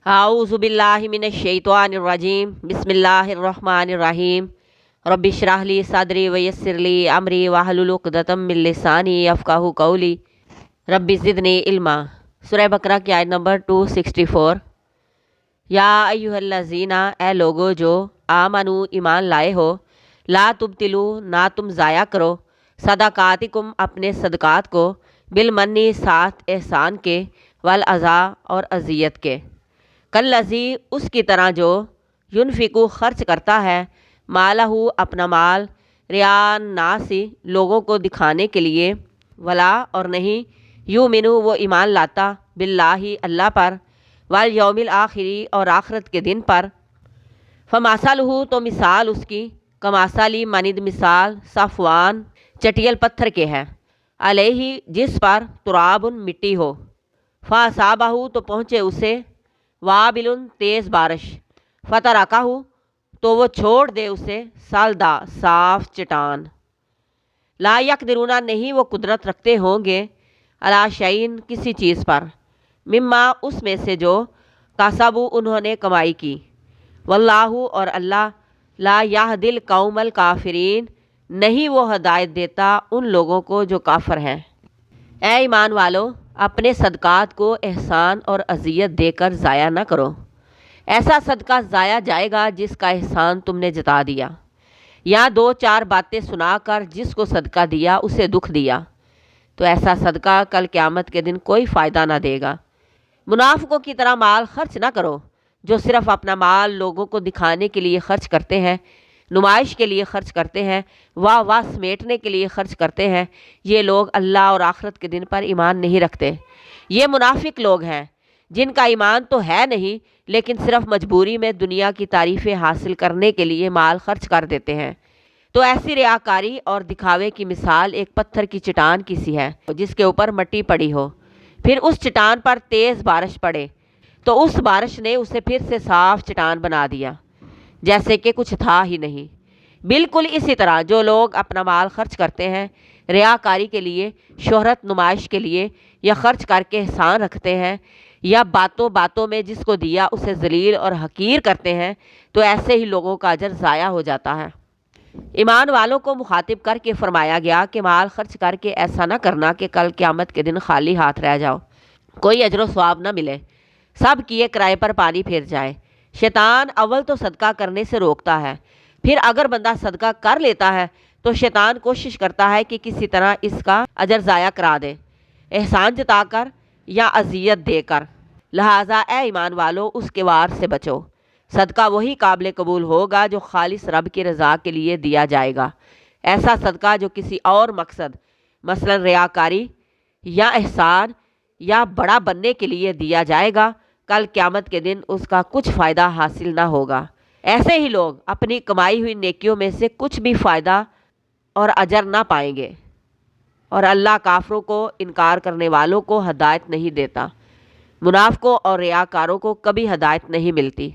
اعوذ باللہ من الشیطان الرجیم بسم اللہ الرحمن الرحیم رب اشرح لی صدری ویسر لی امری واحلل عقدۃ من لسانی یفقہوا قولی رب زدنی علما۔ سورہ بقرہ کی آیت نمبر 264۔ یا ایھا الذین، اے لوگو جو آمنو ایمان لائے ہو، لا تبطلو، نہ تم ضائع کرو، صدقاتکم اپنے صدقات کو، بالمنی ساتھ احسان کے، والاذی اور اذیت کے، کالذی اس کی طرح جو، ینفقو خرچ کرتا ہے، مالہ اپنا مال، ریا الناس لوگوں کو دکھانے کے لیے، ولا اور نہیں، یؤمنو وہ ایمان لاتا، باللہ اللہ پر، والیوم الآخری اور آخرت کے دن پر، فمثلہ تو مثال اس کی، کمثل مانند مثال صفوان چٹیل پتھر کے ہے، علیہ جس پر تراب مٹی ہو، فاصابہ تو پہنچے اسے، وابل تیز بارش، فترکہ تو وہ چھوڑ دے اسے، سالدہ صاف چٹان، لا یقدرون نہیں وہ قدرت رکھتے ہوں گے، علی شیء کسی چیز پر، مما اس میں سے جو، کسبوا انہوں نے کمائی کی، واللہ اور اللہ، لا یہدی القوم الکافرین نہیں وہ ہدایت دیتا ان لوگوں کو جو کافر ہیں۔ اے ایمان والو، اپنے صدقات کو احسان اور اذیت دے کر ضائع نہ کرو۔ ایسا صدقہ ضائع جائے گا جس کا احسان تم نے جتا دیا، یا دو چار باتیں سنا کر جس کو صدقہ دیا اسے دکھ دیا، تو ایسا صدقہ کل قیامت کے دن کوئی فائدہ نہ دے گا۔ منافقوں کی طرح مال خرچ نہ کرو، جو صرف اپنا مال لوگوں کو دکھانے کے لیے خرچ کرتے ہیں، نمائش کے لیے خرچ کرتے ہیں، واہ واہ سمیٹنے کے لیے خرچ کرتے ہیں۔ یہ لوگ اللہ اور آخرت کے دن پر ایمان نہیں رکھتے۔ یہ منافق لوگ ہیں جن کا ایمان تو ہے نہیں، لیکن صرف مجبوری میں دنیا کی تعریفیں حاصل کرنے کے لیے مال خرچ کر دیتے ہیں۔ تو ایسی ریاکاری اور دکھاوے کی مثال ایک پتھر کی چٹان کی سی ہے جس کے اوپر مٹی پڑی ہو، پھر اس چٹان پر تیز بارش پڑے تو اس بارش نے اسے پھر سے صاف چٹان بنا دیا، جیسے کہ کچھ تھا ہی نہیں۔ بالکل اسی طرح جو لوگ اپنا مال خرچ کرتے ہیں ریاکاری کے لیے، شہرت نمائش کے لیے، یا خرچ کر کے احسان رکھتے ہیں، یا باتوں باتوں میں جس کو دیا اسے ذلیل اور حقیر کرتے ہیں، تو ایسے ہی لوگوں کا اجر ضائع ہو جاتا ہے۔ ایمان والوں کو مخاطب کر کے فرمایا گیا کہ مال خرچ کر کے ایسا نہ کرنا کہ کل قیامت کے دن خالی ہاتھ رہ جاؤ، کوئی اجر و ثواب نہ ملے، سب کیے کرائے پر پانی پھر جائے۔ شیطان اول تو صدقہ کرنے سے روکتا ہے، پھر اگر بندہ صدقہ کر لیتا ہے تو شیطان کوشش کرتا ہے کہ کسی طرح اس کا اجر ضائع کرا دے، احسان جتا کر یا اذیت دے کر۔ لہٰذا اے ایمان والو، اس کے وار سے بچو۔ صدقہ وہی قابل قبول ہوگا جو خالص رب کی رضا کے لیے دیا جائے گا۔ ایسا صدقہ جو کسی اور مقصد، مثلا ریاکاری یا احسان یا بڑا بننے کے لیے دیا جائے گا، کل قیامت کے دن اس کا کچھ فائدہ حاصل نہ ہوگا۔ ایسے ہی لوگ اپنی کمائی ہوئی نیکیوں میں سے کچھ بھی فائدہ اور اجر نہ پائیں گے، اور اللہ کافروں کو، انکار کرنے والوں کو ہدایت نہیں دیتا۔ منافقوں اور ریاکاروں کو کبھی ہدایت نہیں ملتی۔